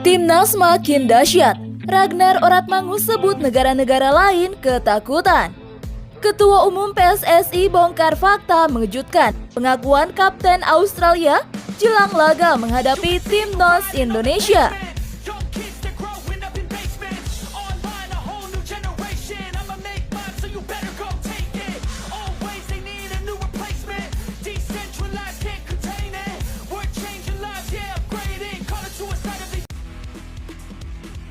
Timnas makin dahsyat. Ragnar Oratmangun sebut negara-negara lain ketakutan. Ketua Umum PSSI bongkar fakta mengejutkan pengakuan Kapten Australia jelang laga menghadapi Timnas Indonesia.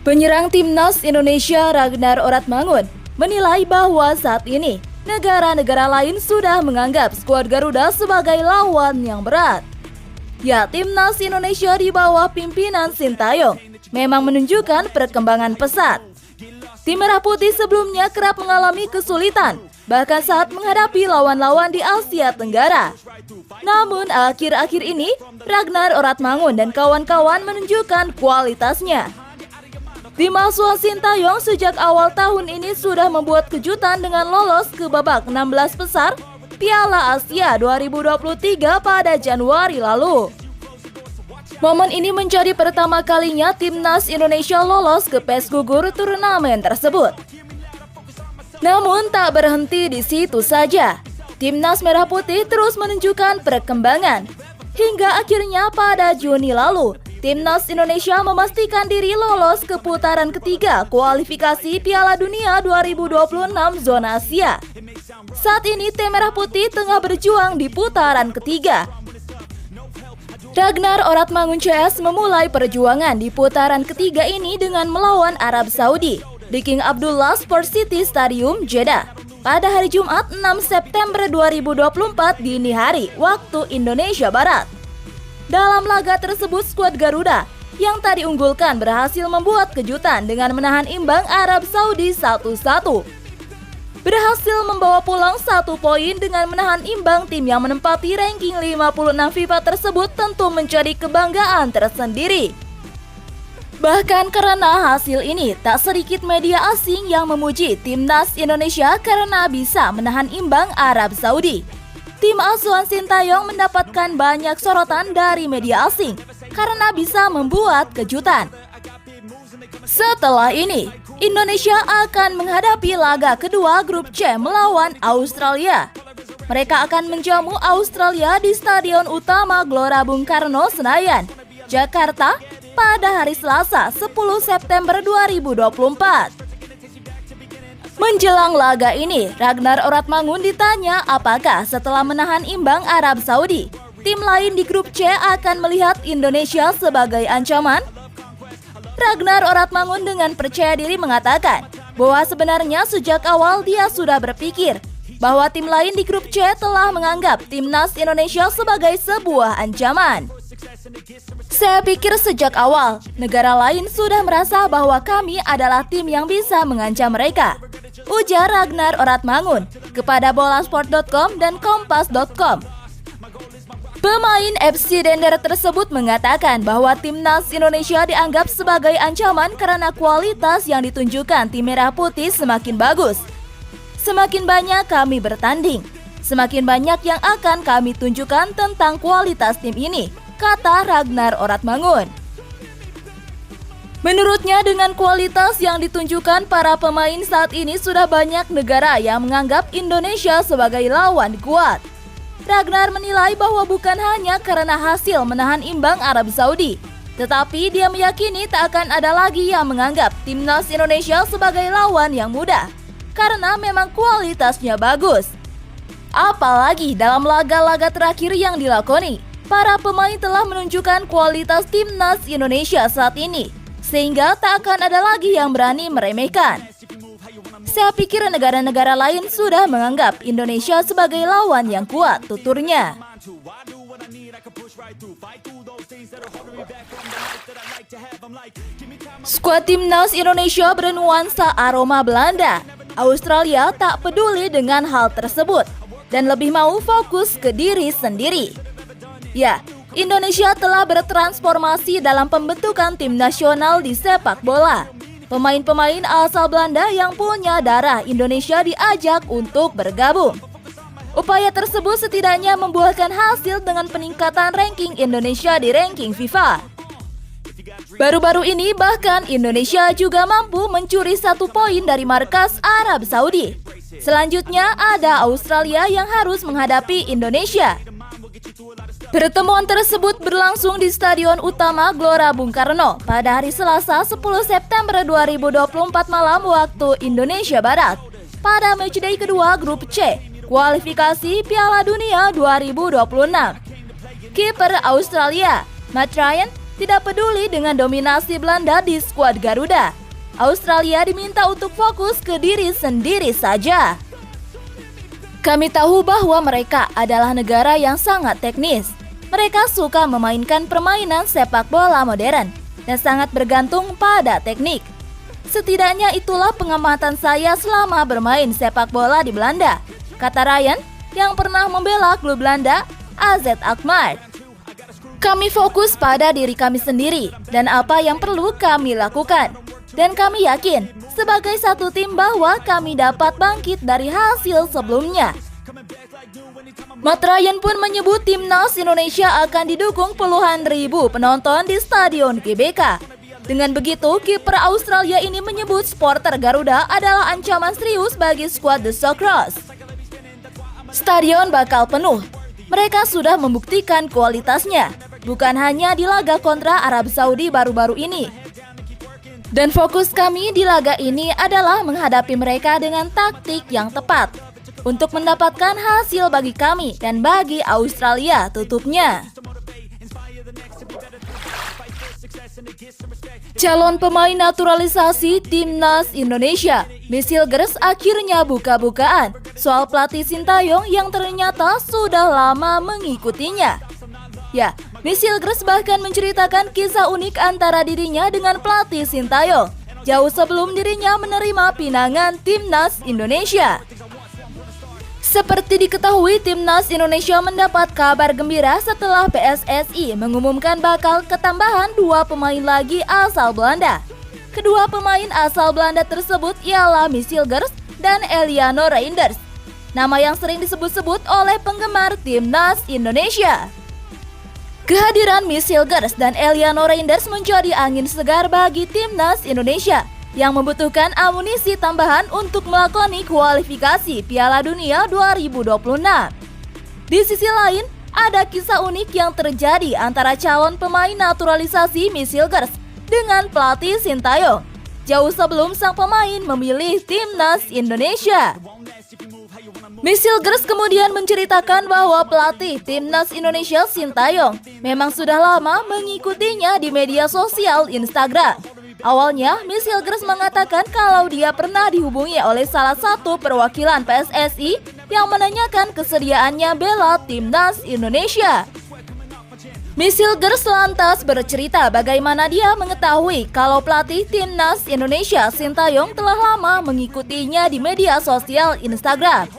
Penyerang Timnas Indonesia Ragnar Oratmangun menilai bahwa saat ini negara-negara lain sudah menganggap skuad Garuda sebagai lawan yang berat. Ya, Timnas Indonesia di bawah pimpinan Sintayong memang menunjukkan perkembangan pesat. Tim Merah Putih sebelumnya kerap mengalami kesulitan, bahkan saat menghadapi lawan-lawan di Asia Tenggara. Namun akhir-akhir ini, Ragnar Oratmangun dan kawan-kawan menunjukkan kualitasnya. Tim asuhan Sintayong sejak awal tahun ini sudah membuat kejutan dengan lolos ke babak 16 besar Piala Asia 2023 pada Januari lalu. Momen ini menjadi pertama kalinya Timnas Indonesia lolos ke PES gugur turnamen tersebut. Namun tak berhenti di situ saja. Timnas Merah Putih terus menunjukkan perkembangan. Hingga akhirnya pada Juni lalu, Timnas Indonesia memastikan diri lolos ke putaran ketiga kualifikasi Piala Dunia 2026 zona Asia. Saat ini tim Merah Putih tengah berjuang di putaran ketiga. Ragnar Oratmangun CS memulai perjuangan di putaran ketiga ini dengan melawan Arab Saudi di King Abdullah Sports City Stadium Jeddah pada hari Jumat 6 September 2024 dini hari waktu Indonesia Barat. Dalam laga tersebut, skuad Garuda yang tadi unggulkan berhasil membuat kejutan dengan menahan imbang Arab Saudi 1-1. Berhasil membawa pulang 1 poin dengan menahan imbang tim yang menempati ranking 56 FIFA tersebut tentu menjadi kebanggaan tersendiri. Bahkan karena hasil ini, tak sedikit media asing yang memuji Timnas Indonesia karena bisa menahan imbang Arab Saudi. Tim asuhan Sintayong mendapatkan banyak sorotan dari media asing karena bisa membuat kejutan. Setelah ini, Indonesia akan menghadapi laga kedua grup C melawan Australia. Mereka akan menjamu Australia di Stadion Utama Gelora Bung Karno, Senayan, Jakarta pada hari Selasa 10 September 2024. Menjelang laga ini, Ragnar Oratmangun ditanya apakah setelah menahan imbang Arab Saudi, tim lain di grup C akan melihat Indonesia sebagai ancaman. Ragnar Oratmangun dengan percaya diri mengatakan bahwa sebenarnya sejak awal dia sudah berpikir bahwa tim lain di grup C telah menganggap Timnas Indonesia sebagai sebuah ancaman. Saya pikir sejak awal, negara lain sudah merasa bahwa kami adalah tim yang bisa mengancam mereka, ujar Ragnar Oratmangun kepada Bolasport.com dan Kompas.com. Pemain FC Dender tersebut mengatakan bahwa Timnas Indonesia dianggap sebagai ancaman karena kualitas yang ditunjukkan tim Merah Putih semakin bagus. Semakin banyak kami bertanding, semakin banyak yang akan kami tunjukkan tentang kualitas tim ini, kata Ragnar Oratmangun. Menurutnya dengan kualitas yang ditunjukkan para pemain saat ini sudah banyak negara yang menganggap Indonesia sebagai lawan kuat. Ragnar menilai bahwa bukan hanya karena hasil menahan imbang Arab Saudi, tetapi dia meyakini tak akan ada lagi yang menganggap Timnas Indonesia sebagai lawan yang mudah, karena memang kualitasnya bagus. Apalagi dalam laga-laga terakhir yang dilakoni, para pemain telah menunjukkan kualitas Timnas Indonesia saat ini, sehingga tak akan ada lagi yang berani meremehkan. Saya pikir negara-negara lain sudah menganggap Indonesia sebagai lawan yang kuat, tuturnya. Skuad Timnas Indonesia bernuansa aroma Belanda. Australia tak peduli dengan hal tersebut dan lebih mau fokus ke diri sendiri. Ya, Indonesia telah bertransformasi dalam pembentukan tim nasional di sepak bola. Pemain-pemain asal Belanda yang punya darah Indonesia diajak untuk bergabung. Upaya tersebut setidaknya membuahkan hasil dengan peningkatan ranking Indonesia di ranking FIFA. Baru-baru ini bahkan Indonesia juga mampu mencuri 1 poin dari markas Arab Saudi. Selanjutnya ada Australia yang harus menghadapi Indonesia. Pertemuan tersebut berlangsung di Stadion Utama Gelora Bung Karno pada hari Selasa 10 September 2024 malam waktu Indonesia Barat pada matchday kedua grup C kualifikasi Piala Dunia 2026. Kiper Australia, Matt Ryan, tidak peduli dengan dominasi Belanda di skuad Garuda. Australia diminta untuk fokus ke diri sendiri saja. Kami tahu bahwa mereka adalah negara yang sangat teknis. Mereka suka memainkan permainan sepak bola modern dan sangat bergantung pada teknik. Setidaknya itulah pengamatan saya selama bermain sepak bola di Belanda, kata Ryan yang pernah membela klub Belanda, AZ Alkmaar. Kami fokus pada diri kami sendiri dan apa yang perlu kami lakukan. Dan kami yakin sebagai satu tim bahwa kami dapat bangkit dari hasil sebelumnya. Matt Ryan pun menyebut timnas Indonesia akan didukung puluhan ribu penonton di Stadion GBK. Dengan begitu, kiper Australia ini menyebut supporter Garuda adalah ancaman serius bagi skuad The Socceroos. Stadion bakal penuh. Mereka sudah membuktikan kualitasnya, bukan hanya di laga kontra Arab Saudi baru-baru ini. Dan fokus kami di laga ini adalah menghadapi mereka dengan taktik yang tepat untuk mendapatkan hasil bagi kami dan bagi Australia, tutupnya. Calon pemain naturalisasi timnas Indonesia, Misil Gers, akhirnya buka-bukaan soal pelatih Sintayong yang ternyata sudah lama mengikutinya. Ya, Misil Gers bahkan menceritakan kisah unik antara dirinya dengan pelatih Sintayong jauh sebelum dirinya menerima pinangan timnas Indonesia. Seperti diketahui, timnas Indonesia mendapat kabar gembira setelah PSSI mengumumkan bakal ketambahan 2 pemain lagi asal Belanda. Kedua pemain asal Belanda tersebut ialah Misil Gers dan Eliano Reinders, nama yang sering disebut-sebut oleh penggemar timnas Indonesia. Kehadiran Misil Gers dan Eliano Reinders menjadi angin segar bagi timnas Indonesia yang membutuhkan amunisi tambahan untuk melakoni kualifikasi Piala Dunia 2026. Di sisi lain, ada kisah unik yang terjadi antara calon pemain naturalisasi Misil Gers dengan pelatih Sintayong jauh sebelum sang pemain memilih timnas Indonesia. Misil Gers kemudian menceritakan bahwa pelatih timnas Indonesia Sintayong memang sudah lama mengikutinya di media sosial Instagram. Awalnya, Misil Gers mengatakan kalau dia pernah dihubungi oleh salah satu perwakilan PSSI yang menanyakan kesediaannya bela timnas Indonesia. Misil Gers lantas bercerita bagaimana dia mengetahui kalau pelatih timnas Indonesia Sintayong telah lama mengikutinya di media sosial Instagram.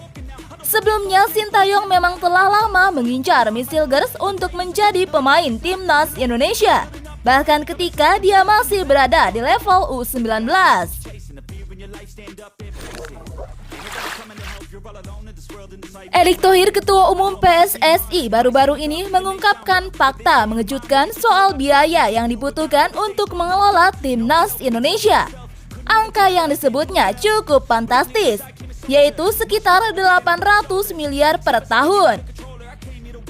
Sebelumnya, Sintayong memang telah lama mengincar Misil Gers untuk menjadi pemain timnas Indonesia, bahkan ketika dia masih berada di level U19. Erick Thohir, Ketua Umum PSSI, baru-baru ini mengungkapkan fakta mengejutkan soal biaya yang dibutuhkan untuk mengelola timnas Indonesia. Angka yang disebutnya cukup fantastis, yaitu sekitar 800 miliar per tahun.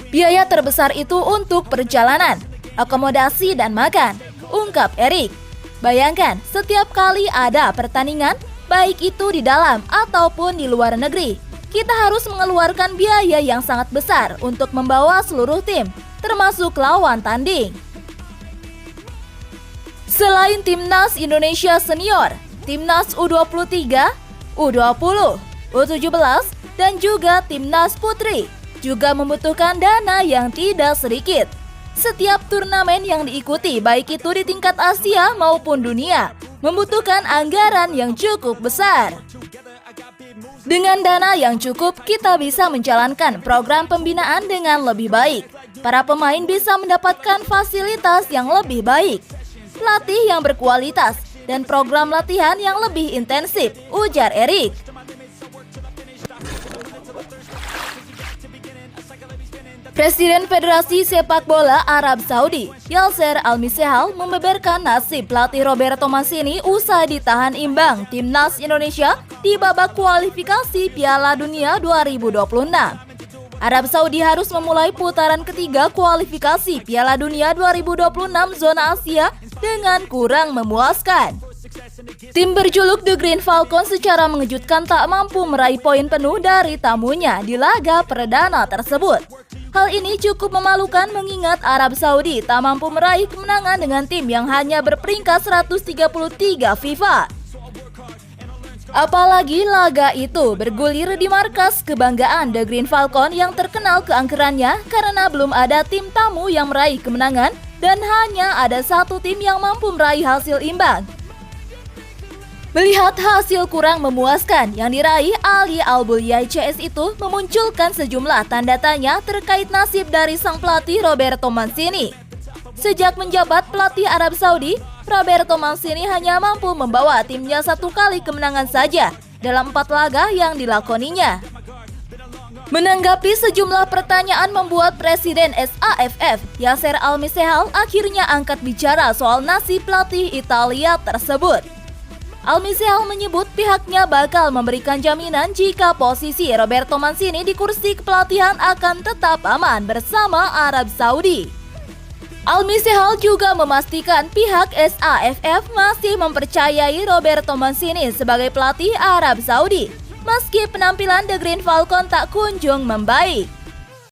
Biaya terbesar itu untuk perjalanan, akomodasi dan makan, ungkap Erick. Bayangkan, setiap kali ada pertandingan, baik itu di dalam ataupun di luar negeri, kita harus mengeluarkan biaya yang sangat besar untuk membawa seluruh tim, termasuk lawan tanding. Selain timnas Indonesia senior, timnas U23, U20, U17, dan juga timnas putri juga membutuhkan dana yang tidak sedikit. Setiap turnamen yang diikuti, baik itu di tingkat Asia maupun dunia, membutuhkan anggaran yang cukup besar. Dengan dana yang cukup, kita bisa menjalankan program pembinaan dengan lebih baik. Para pemain bisa mendapatkan fasilitas yang lebih baik, pelatih yang berkualitas, dan program latihan yang lebih intensif, ujar Erick. Presiden Federasi Sepak Bola Arab Saudi, Yasser Al-Misehal, membeberkan nasib pelatih Roberto Mancini usai ditahan imbang timnas Indonesia di babak kualifikasi Piala Dunia 2026. Arab Saudi harus memulai putaran ketiga kualifikasi Piala Dunia 2026 zona Asia dengan kurang memuaskan. Tim berjuluk The Green Falcon secara mengejutkan tak mampu meraih poin penuh dari tamunya di laga perdana tersebut. Hal ini cukup memalukan mengingat Arab Saudi tak mampu meraih kemenangan dengan tim yang hanya berperingkat 133 FIFA. Apalagi laga itu bergulir di markas kebanggaan The Green Falcon yang terkenal keangkerannya karena belum ada tim tamu yang meraih kemenangan dan hanya ada satu tim yang mampu meraih hasil imbang. Melihat hasil kurang memuaskan yang diraih Ali Al-Buliyai CS itu memunculkan sejumlah tanda tanya terkait nasib dari sang pelatih Roberto Mancini. Sejak menjabat pelatih Arab Saudi, Roberto Mancini hanya mampu membawa timnya 1 kali kemenangan saja dalam 4 laga yang dilakoninya. Menanggapi sejumlah pertanyaan membuat Presiden SAFF, Yasser Al-Misehal akhirnya angkat bicara soal nasib pelatih Italia tersebut. Al-Misehal menyebut pihaknya bakal memberikan jaminan jika posisi Roberto Mancini di kursi kepelatihan akan tetap aman bersama Arab Saudi. Al-Misehal juga memastikan pihak SAFF masih mempercayai Roberto Mancini sebagai pelatih Arab Saudi, meski penampilan The Green Falcon tak kunjung membaik.